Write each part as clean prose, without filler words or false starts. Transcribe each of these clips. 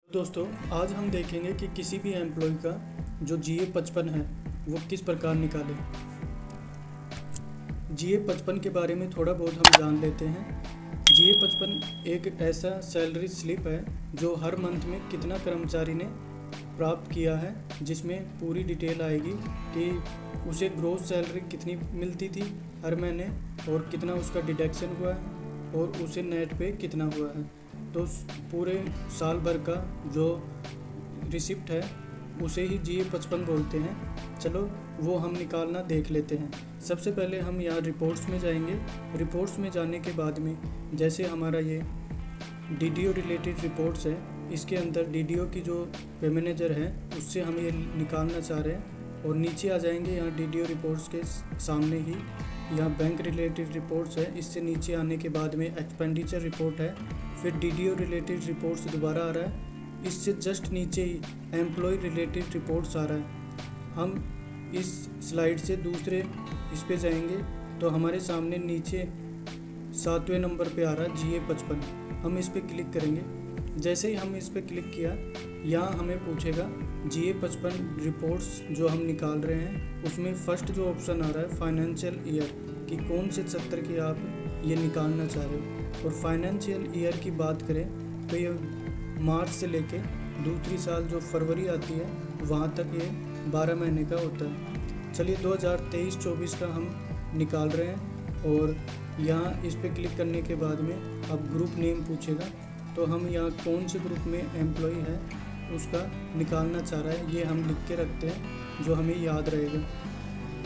दोस्तों, आज हम देखेंगे कि किसी भी एम्प्लॉय का जो GA55 है वो किस प्रकार निकालें। GA55 के बारे में थोड़ा बहुत हम जान लेते हैं। GA55 एक ऐसा सैलरी स्लिप है जो हर मंथ में कितना कर्मचारी ने प्राप्त किया है, जिसमें पूरी डिटेल आएगी कि उसे ग्रोस सैलरी कितनी मिलती थी हर महीने और कितना उसका डिडक्शन हुआ है और उसे नेट पे कितना हुआ है। तो पूरे साल भर का जो रिसिप्ट है उसे ही GA55 बोलते हैं। चलो वो हम निकालना देख लेते हैं। सबसे पहले हम यहाँ रिपोर्ट्स में जाएंगे। रिपोर्ट्स में जाने के बाद में जैसे हमारा ये DDO रिलेटेड रिपोर्ट्स है, इसके अंदर DDO की जो पे मैनेजर है उससे हम ये निकालना चाह रहे हैं और नीचे आ जाएंगे। यहाँ DDO रिपोर्ट्स के सामने ही यहाँ बैंक रिलेटेड रिपोर्ट्स है। इससे नीचे आने के बाद में एक्सपेंडिचर रिपोर्ट है, फिर DDO रिलेटेड रिपोर्ट्स दोबारा आ रहा है। इससे जस्ट नीचे ही एम्प्लॉय रिलेटेड रिपोर्ट्स आ रहा है। हम इस स्लाइड से दूसरे इस पे जाएंगे तो हमारे सामने नीचे 7वें नंबर पे आ रहा है GA55। हम इस पे क्लिक करेंगे। जैसे ही हम इस पे क्लिक किया, यहाँ हमें पूछेगा GA55 रिपोर्ट्स जो हम निकाल रहे हैं उसमें फर्स्ट जो ऑप्शन आ रहा है फाइनेंशियल ईयर कि कौन से सत्र की आप ये निकालना चाह रहे हो। और फाइनेंशियल ईयर की बात करें तो ये मार्च से लेके दूसरी साल जो फरवरी आती है वहाँ तक ये 12 महीने का होता है। चलिए 2023-24 का हम निकाल रहे हैं और यहाँ इस पे क्लिक करने के बाद में अब ग्रुप नेम पूछेगा तो हम यहाँ कौन से ग्रुप में एम्प्लॉय है उसका निकालना चाह रहा है ये हम लिख के रखते हैं जो हमें याद रहेगा।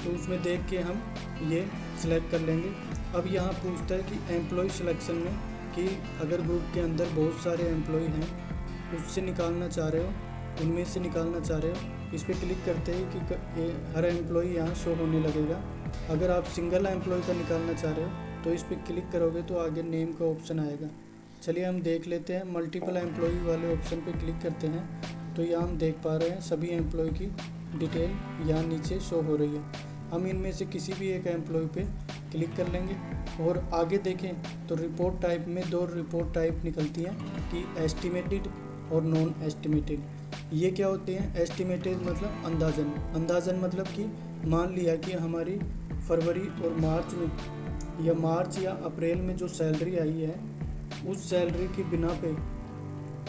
तो उसमें देख के हम ये सिलेक्ट कर लेंगे। अब यहाँ पूछता है कि एम्प्लॉय सिलेक्शन में कि अगर ग्रुप के अंदर बहुत सारे एम्प्लॉय हैं उससे निकालना चाह रहे हो, उनमें से निकालना चाह रहे हो, इस पर क्लिक करते हैं कि हर एम्प्लॉय यहाँ शो होने लगेगा। अगर आप सिंगल एम्प्लॉय का निकालना चाह रहे हो तो इस पर क्लिक करोगे तो आगे नेम का ऑप्शन आएगा। चलिए हम देख लेते हैं। मल्टीपल एम्प्लॉय वाले ऑप्शन पे क्लिक करते हैं तो यहाँ हम देख पा रहे हैं सभी एम्प्लॉय की डिटेल यहाँ नीचे शो हो रही है। हम इनमें से किसी भी एक एम्प्लॉय पे क्लिक कर लेंगे और आगे देखें तो रिपोर्ट टाइप में 2 रिपोर्ट टाइप निकलती हैं कि एस्टिमेटेड और नॉन एस्टिमेटेड। ये क्या होते हैं? एस्टिमेटेड मतलब अंदाजन, अंदाजन मतलब कि मान लिया कि हमारी फरवरी और मार्च में या मार्च या अप्रैल में जो सैलरी आई है उस सैलरी की बिना पे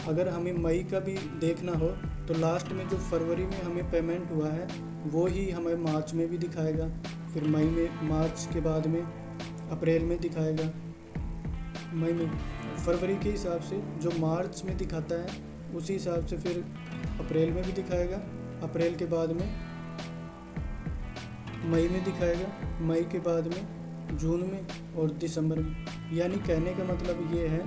अगर हमें मई का भी देखना हो तो लास्ट में जो फरवरी में हमें पेमेंट हुआ है वो ही हमें मार्च में भी दिखाएगा, फिर मई में, मार्च के बाद में अप्रैल में दिखाएगा, मई में फरवरी के हिसाब से जो मार्च में दिखाता है उसी हिसाब से फिर अप्रैल में भी दिखाएगा, अप्रैल के बाद में मई में दिखाएगा, मई के बाद में जून में और दिसंबर में। यानी कहने का मतलब ये है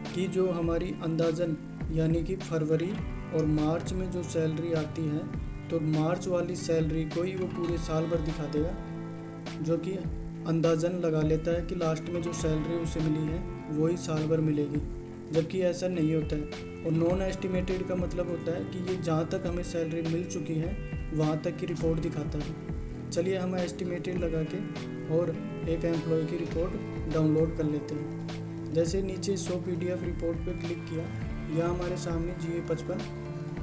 कि जो हमारी अंदाज़न यानी कि फरवरी और मार्च में जो सैलरी आती है तो मार्च वाली सैलरी को ही वो पूरे साल भर दिखा देगा, जो कि अंदाज़न लगा लेता है कि लास्ट में जो सैलरी उसे मिली है वही साल भर मिलेगी, जबकि ऐसा नहीं होता है। और नॉन एस्टिमेटेड का मतलब होता है कि ये जहाँ तक हमें सैलरी मिल चुकी है वहाँ तक की रिपोर्ट दिखाता है। चलिए हम एस्टिमेटेड लगा के और एक एम्प्लॉय की रिपोर्ट डाउनलोड कर लेते हैं। जैसे नीचे शो PDF रिपोर्ट पर क्लिक किया, यहाँ हमारे सामने GA55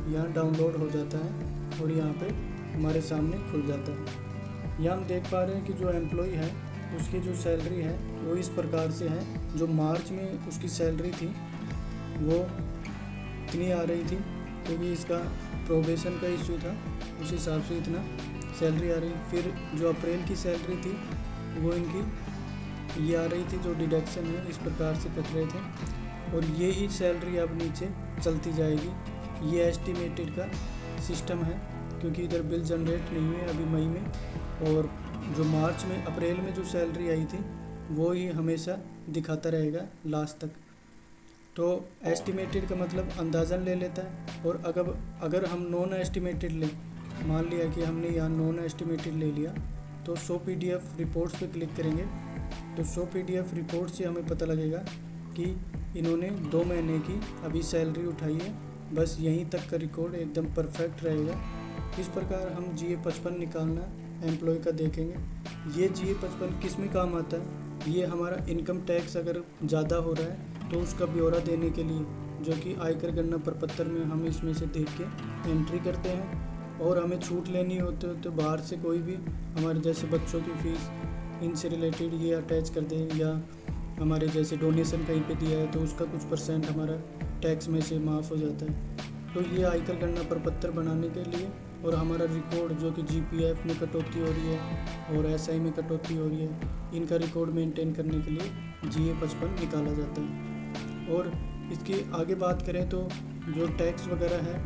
यहाँ डाउनलोड हो जाता है और यहाँ पे हमारे सामने खुल जाता है। यहाँ हम देख पा रहे हैं कि जो एम्प्लॉय है उसकी जो सैलरी है वो इस प्रकार से है। जो मार्च में उसकी सैलरी थी वो इतनी आ रही थी क्योंकि इसका प्रोबेशन का इशू था, उस हिसाब से इतना सैलरी आ रही। फिर जो अप्रैल की सैलरी थी वो इनकी ये आ रही थी, जो डिडक्शन है इस प्रकार से कट रहे थे और ये ही सैलरी अब नीचे चलती जाएगी। ये एस्टिमेटेड का सिस्टम है क्योंकि इधर बिल जनरेट नहीं हुए अभी मई में, और जो मार्च में अप्रैल में जो सैलरी आई थी वो ही हमेशा दिखाता रहेगा लास्ट तक। तो एस्टिमेटेड का मतलब अंदाज़न ले लेता है। और अगर हम नॉन एस्टिमेटेड लें, मान लिया कि हमने यहाँ नॉन एस्टिमेटेड ले लिया तो शो PDF रिपोर्ट्स पे क्लिक करेंगे तो शो PDF रिपोर्ट से हमें पता लगेगा कि इन्होंने 2 महीने की अभी सैलरी उठाई है, बस यहीं तक का रिकॉर्ड एकदम परफेक्ट रहेगा। इस प्रकार हम GA55 निकालना एम्प्लॉय का देखेंगे। ये GA55 किस में काम आता है? ये हमारा इनकम टैक्स अगर ज़्यादा हो रहा है तो उसका ब्यौरा देने के लिए जो कि आयकर गणना प्रपत्र में हम इसमें से देख के एंट्री करते हैं। और हमें छूट लेनी होती है तो बाहर से कोई भी हमारे जैसे बच्चों की फ़ीस इनसे रिलेटेड ये अटैच कर दें, या हमारे जैसे डोनेशन कहीं पे दिया है तो उसका कुछ % हमारा टैक्स में से माफ़ हो जाता है। तो ये आयकर गणना प्रपत्र बनाने के लिए और हमारा रिकॉर्ड जो कि GPF में कटौती हो रही है और SI में कटौती हो रही है, इनका रिकॉर्ड मेंटेन करने के लिए GA 55 निकाला जाता है। और इसकी आगे बात करें तो जो टैक्स वगैरह है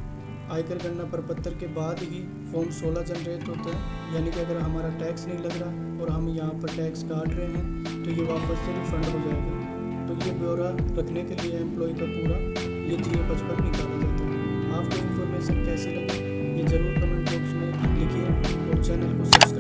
आयकर गणना प्रपत्र के बाद ही फॉर्म 16 जनरेट होता है, यानी कि अगर हमारा टैक्स नहीं लग रहा और हम यहाँ पर टैक्स काट रहे हैं तो ये वापस से रिफंड हो जाएगा। तो ये ब्यौरा रखने के लिए एम्प्लॉय का पूरा ये GA 55 निकाला जाता है। आपको इन्फॉर्मेशन कैसी लगी ये ज़रूर कमेंट बॉक्स में लिखिए और चैनल को सब्सक्राइब